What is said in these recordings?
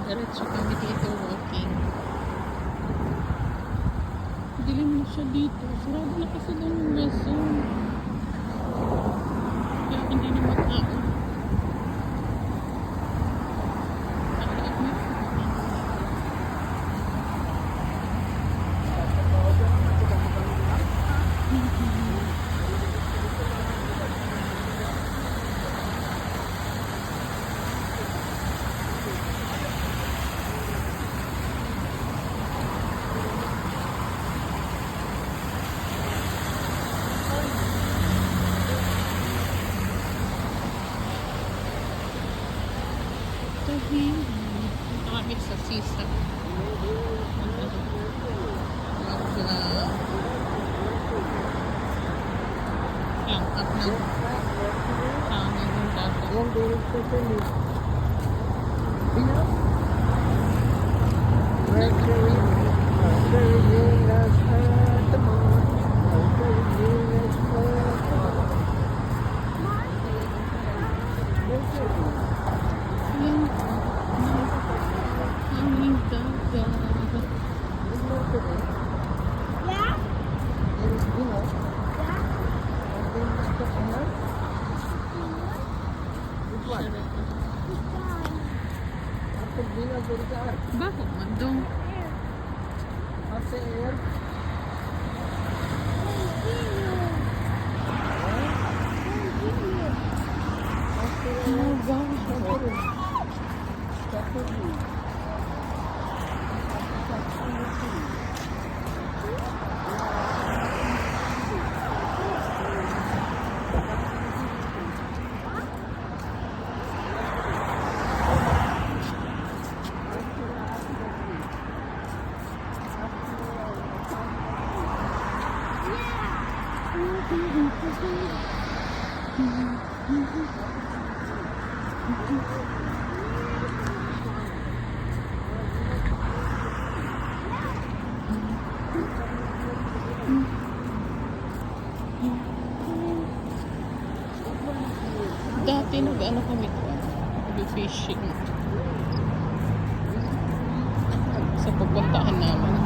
Diretso kami dito walking. Dilim na siya dito. Sarado na kasi doon yung meso. Kaya hindi na matao. Punta kami sa sisa. Lang up ng hangin ng dagat. Hangin dagat. Bakit man dong? Dati nag-ano kami fishing sa pupuntahan namin.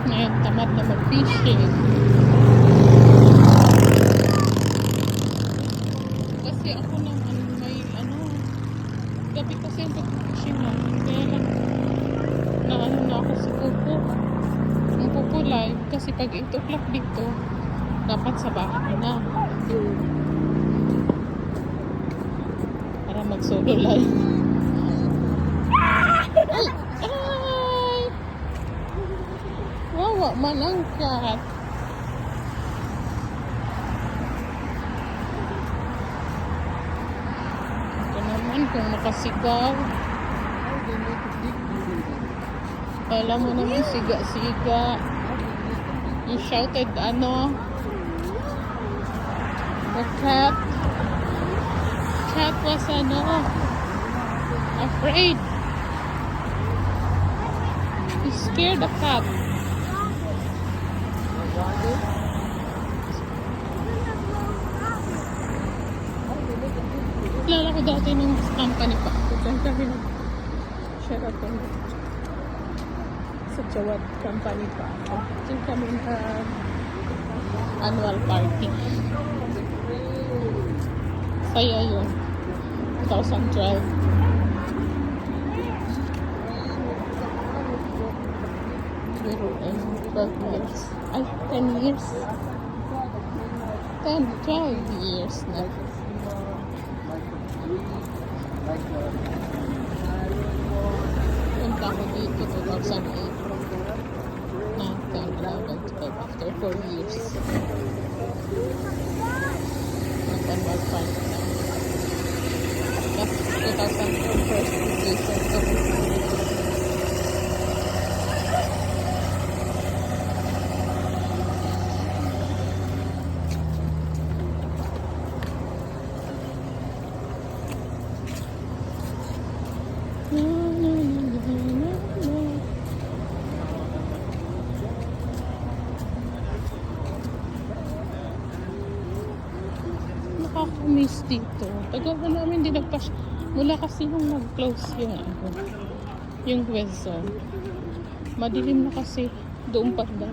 Ngayon tamad na mag-fishing kasi ako naman may gabi kasi yung pag-fishing na kaya lang na ako si Pupo ang Pupo live kasi pag 8 o'clock dito dapat sa bahay na para mag solo live. Ay! Wawa man ang cat. Ito naman kung nakasigaw. Alam mo naman siga-siga. You shouted the cat was afraid. You scared the cat. Kilala ko dati nung company pa ako. Diyan kami Sheraton. Sa Jawad company pa ako. Diyan kami annual party. Saya yun. 2012. Pero 12 years. Ay, 10 years. 12 years na. Punta ko dito 2008. 11, 12 after 4 years. Nag-annual party na. Tapos 2004 first vacation ko. nakakamiss dito. Tagal na namin din mula kasi nung nag-close yung yung West Zone. Madilim na kasi doon pa na.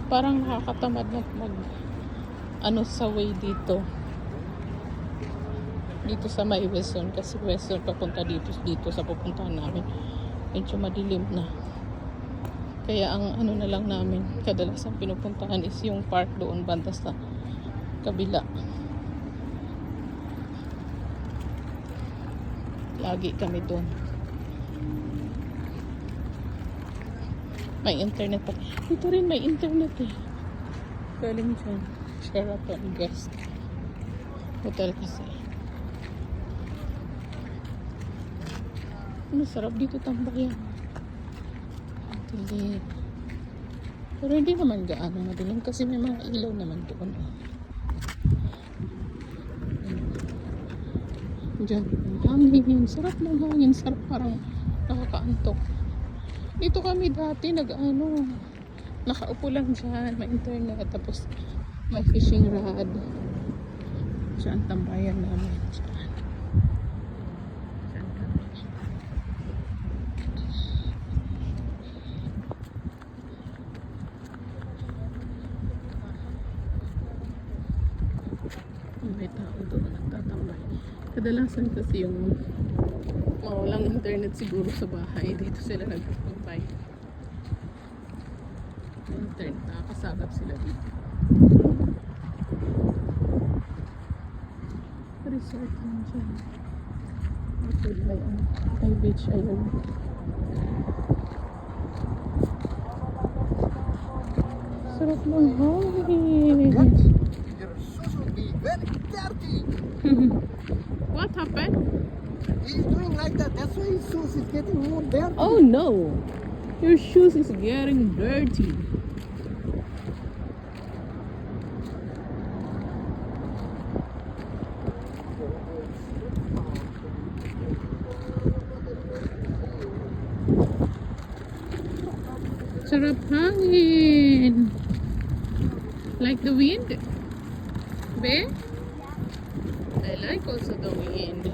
Parang nakakatamad na sa way dito. Dito sa may West Zone kasi West Zone papunta dito sa pupuntahan namin. Medyo madilim na. Kaya ang na lang namin kadalasan pinupuntahan is yung park doon banda sa kabila. Lagi kami doon. May internet pa. Dito rin may internet eh. Galing dyan. Sheraton Guest Hotel kasi. Ano sarap dito tambayan. Dilim. Pero hindi naman gaano madilim kasi may mga ilaw naman doon. Diyan, hangin. Sarap ng hangin. Sarap, parang nakakaantok. Dito kami dati nakaupo lang dyan. May internet. Tapos may fishing rod. Diyan tambayan namin. Diyan. May tao doon nagtatambay. Kadalasan kasi yung walang internet siguro sa bahay, dito sila nagtatambay. Internet, nakakasagap sila dito. Resort lang dyan. May beach, ayun. Sarap ng hangin. Very dirty. What happened? He's doing like that. That's why his shoes is getting more dirty. Oh no! Your shoes is getting dirty. Sarap hangin. Like the wind? Be? I like also the wind.